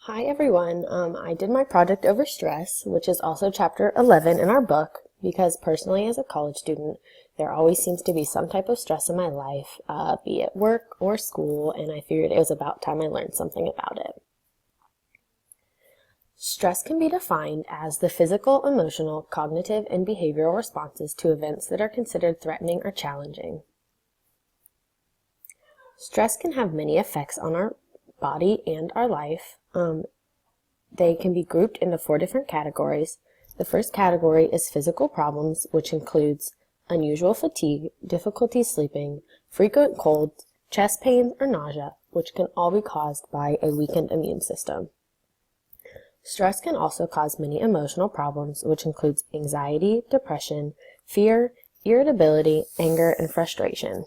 Hi everyone. I did my project over stress, which is also chapter 11 in our book, because personally as a college student, there always seems to be some type of stress in my life, be it work or school, and I figured it was about time I learned something about it. Stress can be defined as the physical, emotional, cognitive, and behavioral responses to events that are considered threatening or challenging. Stress can have many effects on our body and our life. They can be grouped into 4 different categories. The first category is physical problems, which includes unusual fatigue, difficulty sleeping, frequent colds, chest pains, or nausea, which can all be caused by a weakened immune system. Stress can also cause many emotional problems, which includes anxiety, depression, fear, irritability, anger, and frustration.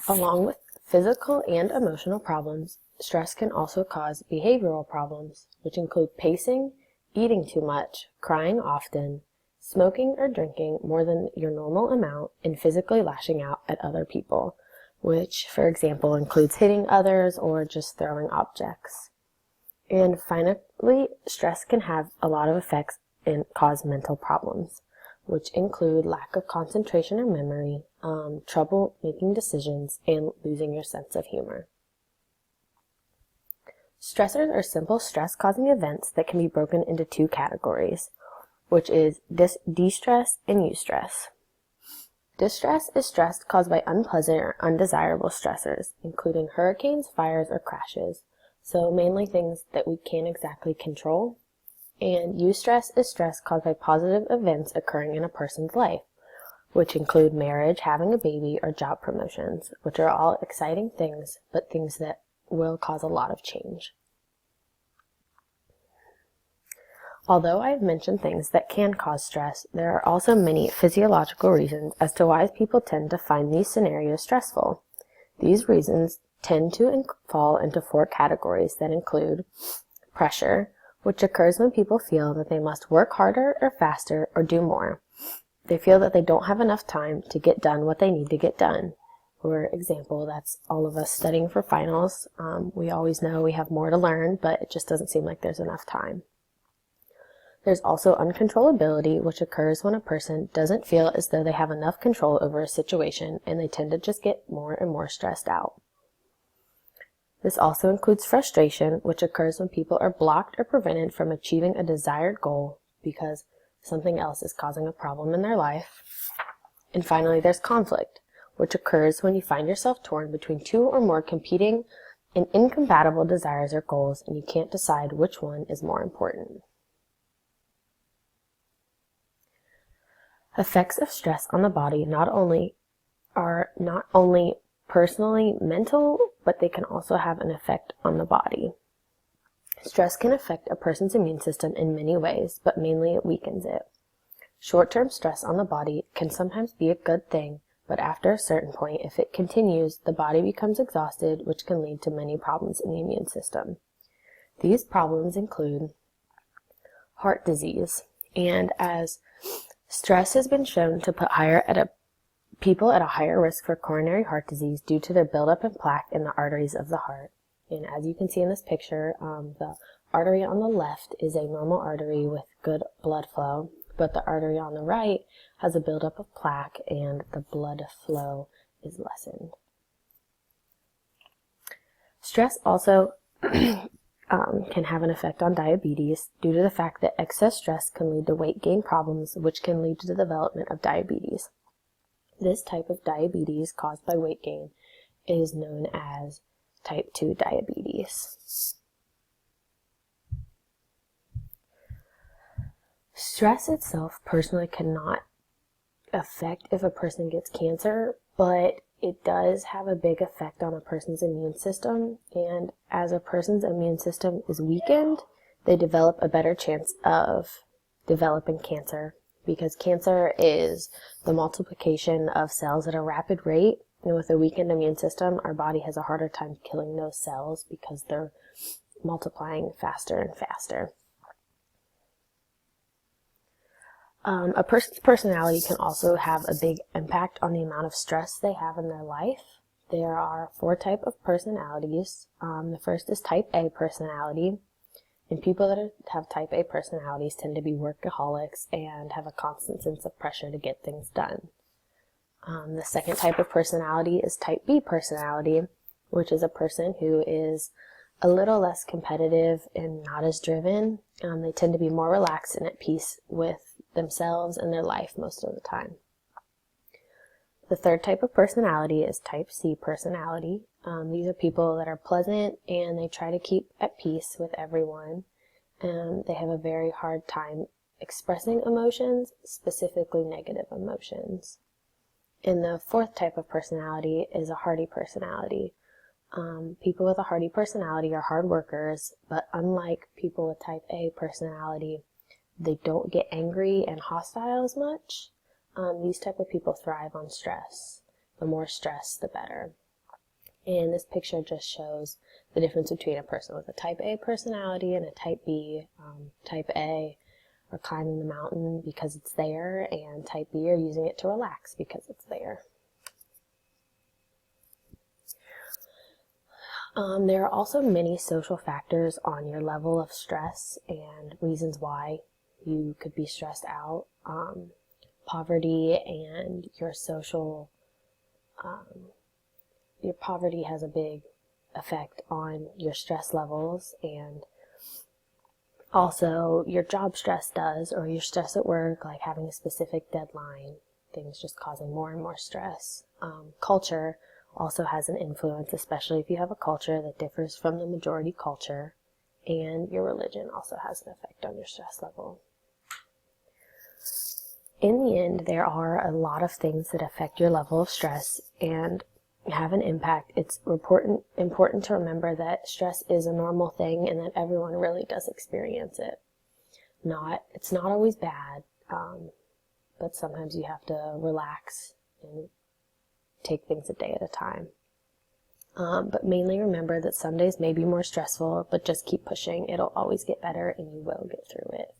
Along with physical and emotional problems, stress can also cause behavioral problems, which include pacing, eating too much, crying often, smoking or drinking more than your normal amount, and physically lashing out at other people, which, for example, includes hitting others or just throwing objects. And finally, stress can have a lot of effects and cause mental problems, which include lack of concentration or memory, trouble making decisions, and losing your sense of humor. Stressors are simple stress-causing events that can be broken into 2 categories, which is de-stress and eustress. Distress is stress caused by unpleasant or undesirable stressors, including hurricanes, fires, or crashes, so mainly things that we can't exactly control. And eustress is stress caused by positive events occurring in a person's life, which include marriage, having a baby, or job promotions, which are all exciting things, but things that will cause a lot of change. Although I've mentioned things that can cause stress, there are also many physiological reasons as to why people tend to find these scenarios stressful. These reasons tend to fall into 4 categories that include pressure, which occurs when people feel that they must work harder or faster or do more. They feel that they don't have enough time to get done what they need to get done. For example, that's all of us studying for finals. We always know we have more to learn, but it just doesn't seem like there's enough time. There's also uncontrollability, which occurs when a person doesn't feel as though they have enough control over a situation, and they tend to just get more and more stressed out. This also includes frustration, which occurs when people are blocked or prevented from achieving a desired goal because something else is causing a problem in their life. And finally, there's conflict, which occurs when you find yourself torn between 2 or more competing and incompatible desires or goals, and you can't decide which one is more important. Effects of stress on the body are not only personally mental, but they can also have an effect on the body. Stress can affect a person's immune system in many ways, but mainly it weakens it. Short-term stress on the body can sometimes be a good thing, but after a certain point, if it continues, the body becomes exhausted, which can lead to many problems in the immune system. These problems include heart disease, and as stress has been shown to put people at a higher risk for coronary heart disease due to their buildup of plaque in the arteries of the heart. And as you can see in this picture, the artery on the left is a normal artery with good blood flow, but the artery on the right has a buildup of plaque and the blood flow is lessened. Stress also can have an effect on diabetes due to the fact that excess stress can lead to weight gain problems, which can lead to the development of diabetes. This type of diabetes caused by weight gain is known as type 2 diabetes. Stress itself personally cannot affect if a person gets cancer, but it does have a big effect on a person's immune system, and as a person's immune system is weakened, they develop a better chance of developing cancer, because cancer is the multiplication of cells at a rapid rate, and with a weakened immune system, our body has a harder time killing those cells because they're multiplying faster and faster. A person's personality can also have a big impact on the amount of stress they have in their life. There are 4 types of personalities. The first is type A personality. And people that have type A personalities tend to be workaholics and have a constant sense of pressure to get things done. The second type of personality is type B personality, which is a person who is a little less competitive and not as driven. They tend to be more relaxed and at peace with themselves and their life most of the time. The third type of personality is type C personality. These are people that are pleasant and they try to keep at peace with everyone. And they have a very hard time expressing emotions, specifically negative emotions. And the fourth type of personality is a hardy personality. People with a hardy personality are hard workers, but unlike people with type A personality, they don't get angry and hostile as much. These type of people thrive on stress. The more stress, the better. And this picture just shows the difference between a person with a type A personality and a type B. Type A are climbing the mountain because it's there, and type B are using it to relax because it's there. There are also many social factors on your level of stress and reasons why you could be stressed out. Poverty and your your poverty has a big effect on your stress levels, and also your job stress does, or your stress at work, like having a specific deadline, things just causing more and more stress. Culture also has an influence, especially if you have a culture that differs from the majority culture, and your religion also has an effect on your stress level. In the end, there are a lot of things that affect your level of stress and have an impact. It's important to remember that stress is a normal thing and that everyone really does experience it. It's not always bad, but sometimes you have to relax and take things a day at a time. But mainly remember that some days may be more stressful, but just keep pushing. It'll always get better and you will get through it.